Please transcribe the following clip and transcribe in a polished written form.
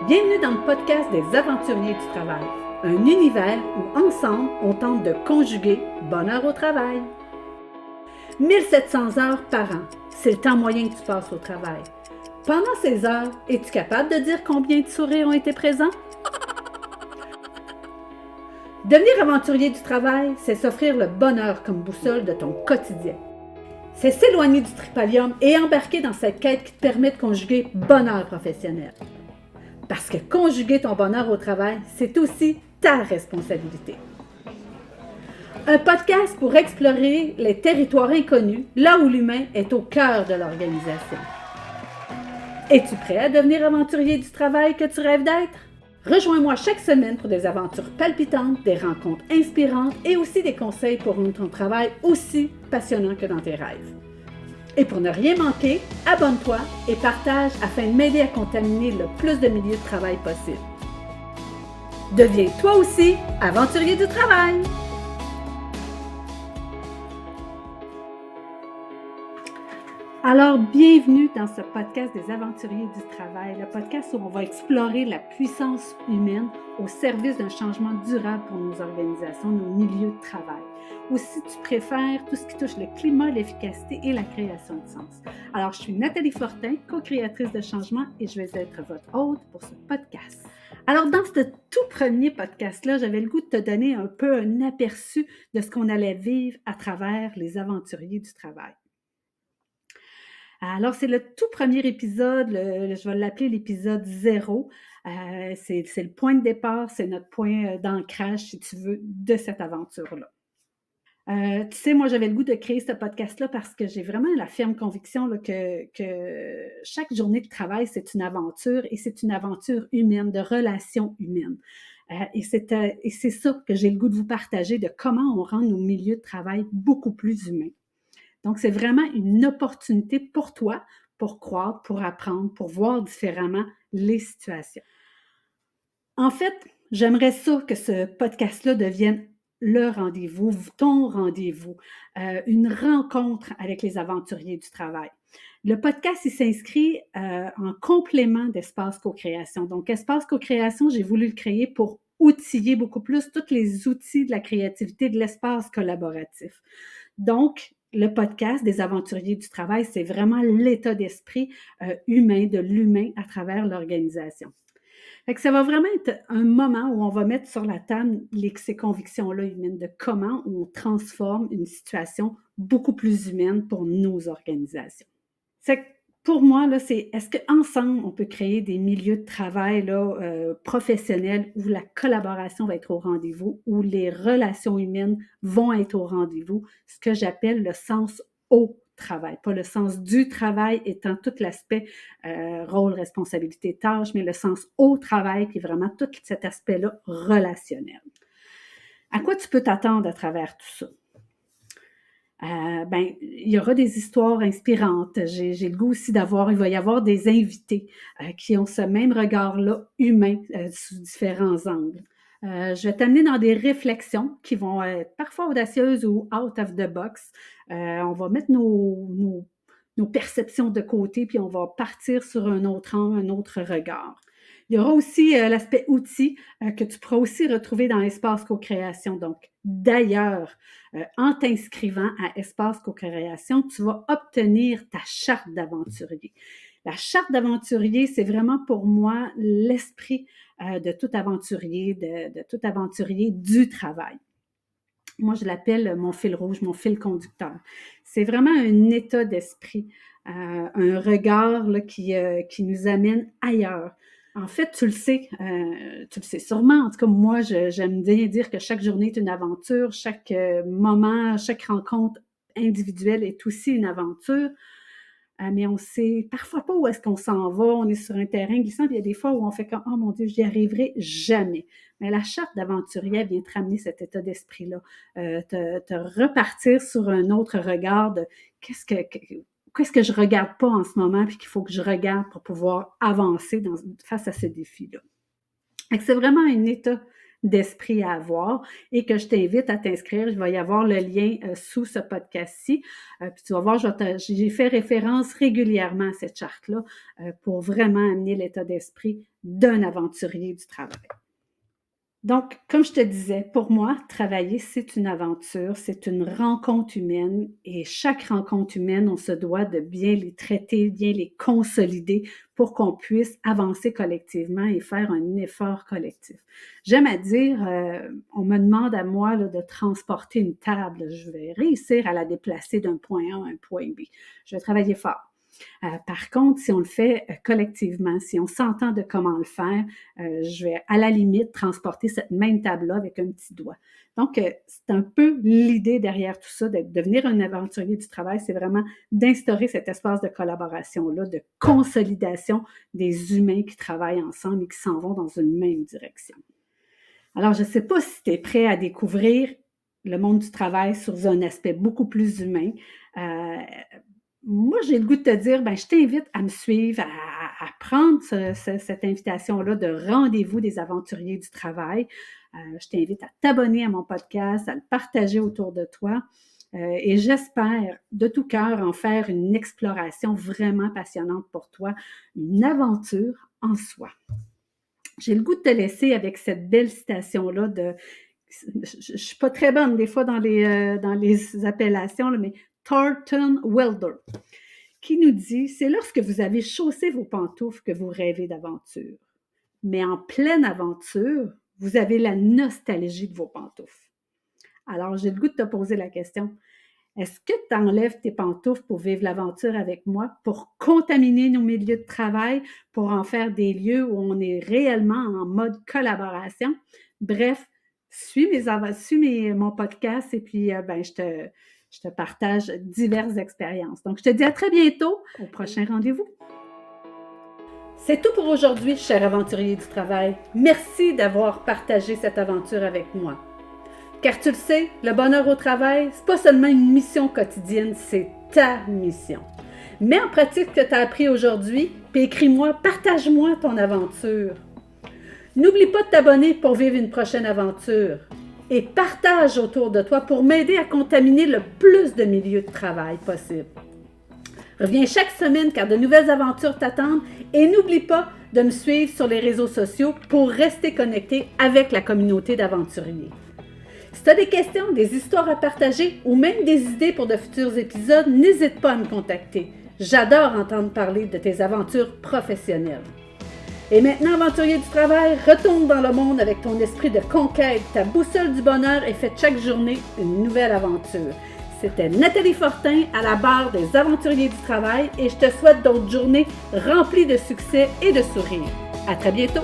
Bienvenue dans le podcast des aventuriers du travail, un univers où ensemble on tente de conjuguer bonheur au travail. 1700 heures par an, c'est le temps moyen que tu passes au travail. Pendant ces heures, es-tu capable de dire combien de sourires ont été présents? Devenir aventurier du travail, c'est s'offrir le bonheur comme boussole de ton quotidien. C'est s'éloigner du tripalium et embarquer dans cette quête qui te permet de conjuguer bonheur professionnel. Parce que conjuguer ton bonheur au travail, c'est aussi ta responsabilité. Un podcast pour explorer les territoires inconnus, là où l'humain est au cœur de l'organisation. Es-tu prêt à devenir aventurier du travail que tu rêves d'être? Rejoins-moi chaque semaine pour des aventures palpitantes, des rencontres inspirantes et aussi des conseils pour rendre ton travail aussi passionnant que dans tes rêves. Et pour ne rien manquer, abonne-toi et partage afin de m'aider à contaminer le plus de milieux de travail possible. Deviens toi aussi aventurier du travail! Alors, bienvenue dans ce podcast des aventuriers du travail, le podcast où on va explorer la puissance humaine au service d'un changement durable pour nos organisations, nos milieux de travail. Ou si tu préfères, tout ce qui touche le climat, l'efficacité et la création de sens. Alors, je suis Nathalie Fortin, co-créatrice de changement et je vais être votre hôte pour ce podcast. Alors, dans ce tout premier podcast-là, j'avais le goût de te donner un peu un aperçu de ce qu'on allait vivre à travers les aventuriers du travail. Alors, c'est le tout premier épisode, je vais l'appeler l'épisode 0. C'est le point de départ, c'est notre point d'ancrage, si tu veux, de cette aventure-là. Tu sais, moi, j'avais le goût de créer ce podcast-là parce que j'ai vraiment la ferme conviction là, que chaque journée de travail, c'est une aventure et c'est une aventure humaine, de relations humaines. Et c'est ça que j'ai le goût de vous partager, de comment on rend nos milieux de travail beaucoup plus humains. Donc, c'est vraiment une opportunité pour toi, pour croître, pour apprendre, pour voir différemment les situations. En fait, j'aimerais ça que ce podcast-là devienne le rendez-vous, ton rendez-vous, une rencontre avec les aventuriers du travail. Le podcast, il s'inscrit en complément d'Espace Co-création. Donc, Espace Co-création, j'ai voulu le créer pour outiller beaucoup plus tous les outils de la créativité, de l'espace collaboratif. Donc, le podcast des aventuriers du travail, c'est vraiment l'état d'esprit humain, de l'humain à travers l'organisation. Fait que ça va vraiment être un moment où on va mettre sur la table ces convictions-là humaines de comment on transforme une situation beaucoup plus humaine pour nos organisations. C'est pour moi, là, c'est est-ce qu'ensemble, on peut créer des milieux de travail là, professionnels où la collaboration va être au rendez-vous, où les relations humaines vont être au rendez-vous, ce que j'appelle le sens au travail, pas le sens du travail étant tout l'aspect rôle, responsabilité, tâche, mais le sens au travail qui est vraiment tout cet aspect-là relationnel. À quoi tu peux t'attendre à travers tout ça? Il y aura des histoires inspirantes. J'ai le goût aussi il va y avoir des invités qui ont ce même regard-là humain sous différents angles. Je vais t'amener dans des réflexions qui vont être parfois audacieuses ou out of the box. On va mettre nos perceptions de côté, puis on va partir sur un autre angle, un autre regard. Il y aura aussi l'aspect outils que tu pourras aussi retrouver dans Espace Co-création. Donc, d'ailleurs, en t'inscrivant à Espace Co-création, tu vas obtenir ta charte d'aventurier. La charte d'aventurier, c'est vraiment pour moi l'esprit de tout aventurier, de tout aventurier du travail. Moi, je l'appelle mon fil rouge, mon fil conducteur. C'est vraiment un état d'esprit, un regard là, qui nous amène ailleurs. En fait, tu le sais sûrement. En tout cas, moi, j'aime bien dire que chaque journée est une aventure, chaque moment, chaque rencontre individuelle est aussi une aventure. Mais on sait parfois pas où est-ce qu'on s'en va. On est sur un terrain glissant, puis il y a des fois où on fait comme « Oh mon Dieu, j'y arriverai jamais ». Mais la charte d'aventurier vient te ramener cet état d'esprit-là, te repartir sur un autre regard de qu'est-ce que je regarde pas en ce moment, puis qu'il faut que je regarde pour pouvoir avancer face à ce défi-là. C'est vraiment un état d'esprit à avoir et que je t'invite à t'inscrire. Il va y avoir le lien sous ce podcast-ci. Puis tu vas voir, j'ai fait référence régulièrement à cette charte-là pour vraiment amener l'état d'esprit d'un aventurier du travail. Donc, comme je te disais, pour moi, travailler, c'est une aventure, c'est une rencontre humaine et chaque rencontre humaine, on se doit de bien les traiter, bien les consolider pour qu'on puisse avancer collectivement et faire un effort collectif. J'aime à dire, on me demande à moi là, de transporter une table, je vais réussir à la déplacer d'un point A à un point B. Je vais travailler fort. Par contre, si on le fait collectivement, si on s'entend de comment le faire, je vais à la limite transporter cette même table-là avec un petit doigt. Donc, c'est un peu l'idée derrière tout ça, de devenir un aventurier du travail, c'est vraiment d'instaurer cet espace de collaboration-là, de consolidation des humains qui travaillent ensemble et qui s'en vont dans une même direction. Alors, je ne sais pas si tu es prêt à découvrir le monde du travail sous un aspect beaucoup plus humain. Moi, j'ai le goût de te dire, je t'invite à me suivre, à prendre cette invitation-là de rendez-vous des aventuriers du travail. Je t'invite à t'abonner à mon podcast, à le partager autour de toi. Et j'espère de tout cœur en faire une exploration vraiment passionnante pour toi, une aventure en soi. J'ai le goût de te laisser avec cette belle citation-là de... Je ne suis pas très bonne des fois dans les appellations, là, mais Thornton Wilder, qui nous dit « C'est lorsque vous avez chaussé vos pantoufles que vous rêvez d'aventure. Mais en pleine aventure, vous avez la nostalgie de vos pantoufles. » Alors, j'ai le goût de te poser la question. Est-ce que tu enlèves tes pantoufles pour vivre l'aventure avec moi, pour contaminer nos milieux de travail, pour en faire des lieux où on est réellement en mode collaboration? Bref, suis mon podcast et puis je te partage diverses expériences. Donc, je te dis à très bientôt au prochain rendez-vous. C'est tout pour aujourd'hui, chers aventuriers du travail. Merci d'avoir partagé cette aventure avec moi. Car tu le sais, le bonheur au travail, c'est pas seulement une mission quotidienne, c'est ta mission. Mets en pratique ce que tu as appris aujourd'hui, puis écris-moi, partage-moi ton aventure. N'oublie pas de t'abonner pour vivre une prochaine aventure et partage autour de toi pour m'aider à contaminer le plus de milieux de travail possible. Reviens chaque semaine car de nouvelles aventures t'attendent et n'oublie pas de me suivre sur les réseaux sociaux pour rester connecté avec la communauté d'aventuriers. Si tu as des questions, des histoires à partager ou même des idées pour de futurs épisodes, n'hésite pas à me contacter. J'adore entendre parler de tes aventures professionnelles. Et maintenant, aventurier du travail, retourne dans le monde avec ton esprit de conquête, ta boussole du bonheur et fais chaque journée une nouvelle aventure. C'était Nathalie Fortin à la barre des aventuriers du travail et je te souhaite d'autres journées remplies de succès et de sourires. À très bientôt!